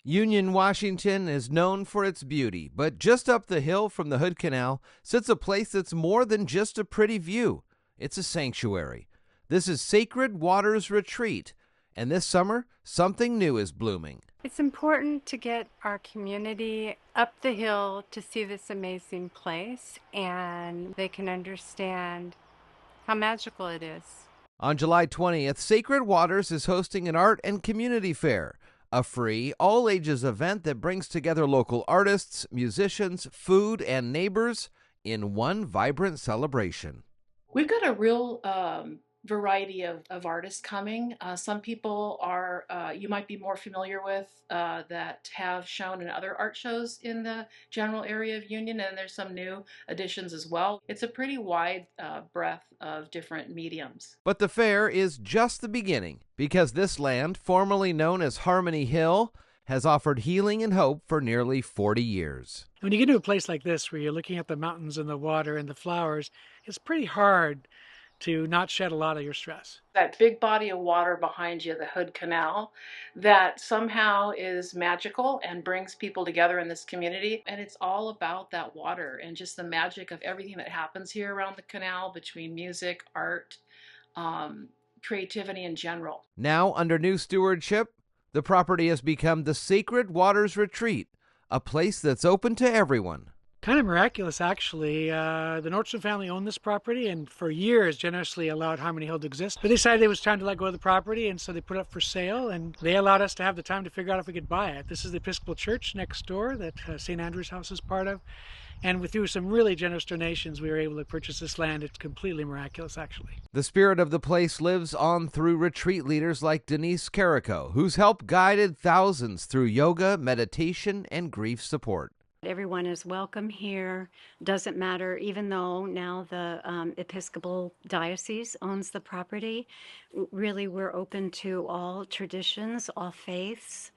Union, Washington is known for its beauty, but just up the hill from the Hood Canal sits a place that's more than just a pretty view. It's a sanctuary. This is Sacred Waters Retreat, and this summer, something new is blooming. It's important to get our community up the hill to see this amazing place, and they can understand how magical it is. On July 20th, Sacred Waters is hosting an art and community fair, a free, all-ages event that brings together local artists, musicians, food, and neighbors in one vibrant celebration. We've got a real variety of artists coming. Some people are you might be more familiar with that have shown in other art shows in the general area of Union, and there's some new additions as well. It's a pretty wide breadth of different mediums. But the fair is just the beginning, because this land, formerly known as Harmony Hill, has offered healing and hope for nearly 40 years. When you get to a place like this where you're looking at the mountains and the water and the flowers, it's pretty hard to not shed a lot of your stress. That big body of water behind you, the Hood Canal, that somehow is magical and brings people together in this community. And it's all about that water and just the magic of everything that happens here around the canal, between music, art, creativity in general. Now, under new stewardship, the property has become the Sacred Waters Retreat, a place that's open to everyone. Kind of miraculous, actually. The Nordstrom family owned this property and for years generously allowed Harmony Hill to exist. But they decided it was time to let go of the property, and so they put it up for sale, and they allowed us to have the time to figure out if we could buy it. This is the Episcopal Church next door that St. Andrew's House is part of. And through some really generous donations, we were able to purchase this land. It's completely miraculous, actually. The spirit of the place lives on through retreat leaders like Denise Carrico, whose help guided thousands through yoga, meditation, and grief support. Everyone is welcome here. Doesn't matter, even though now the Episcopal Diocese owns the property. Really, we're open to all traditions, all faiths.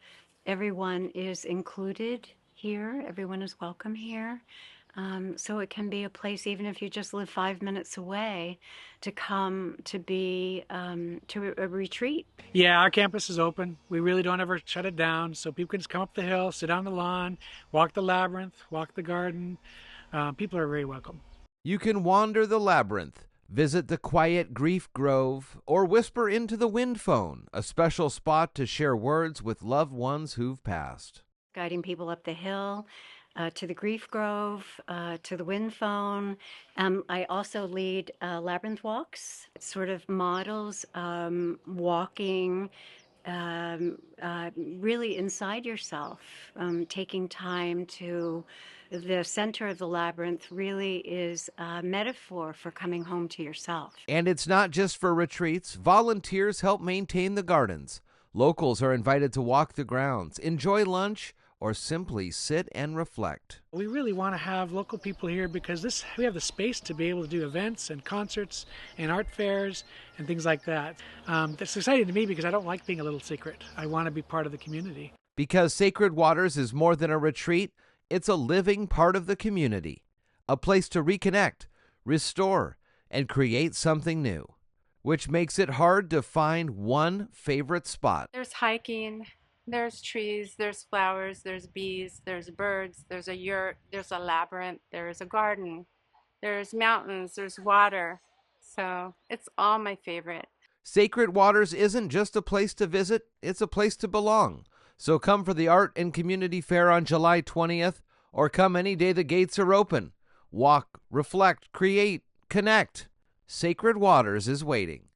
Everyone is included here. Everyone is welcome here. So it can be a place, even if you just live 5 minutes away, to come to be to a retreat. Yeah, our campus is open. We really don't ever shut it down. So people can just come up the hill, sit on the lawn, walk the Labyrinth, walk the garden. People are very welcome. You can wander the Labyrinth, visit the quiet Grief Grove, or whisper into the Windphone, a special spot to share words with loved ones who've passed. Guiding people up the hill, to the Grief Grove, to the Windphone. I also lead Labyrinth walks, sort of models walking really inside yourself, taking time to the center of the Labyrinth really is a metaphor for coming home to yourself. And it's not just for retreats. Volunteers help maintain the gardens. Locals are invited to walk the grounds, enjoy lunch, or simply sit and reflect. We really want to have local people here because we have the space to be able to do events and concerts and art fairs and things like that. That's exciting to me because I don't like being a little secret. I want to be part of the community. Because Sacred Waters is more than a retreat, it's a living part of the community, a place to reconnect, restore, and create something new, which makes it hard to find one favorite spot. There's hiking. There's trees, there's flowers, there's bees, there's birds, there's a yurt, there's a labyrinth, there's a garden, there's mountains, there's water. So it's all my favorite. Sacred Waters isn't just a place to visit, it's a place to belong. So come for the Art and Community Fair on July 20th, or come any day the gates are open. Walk, reflect, create, connect. Sacred Waters is waiting.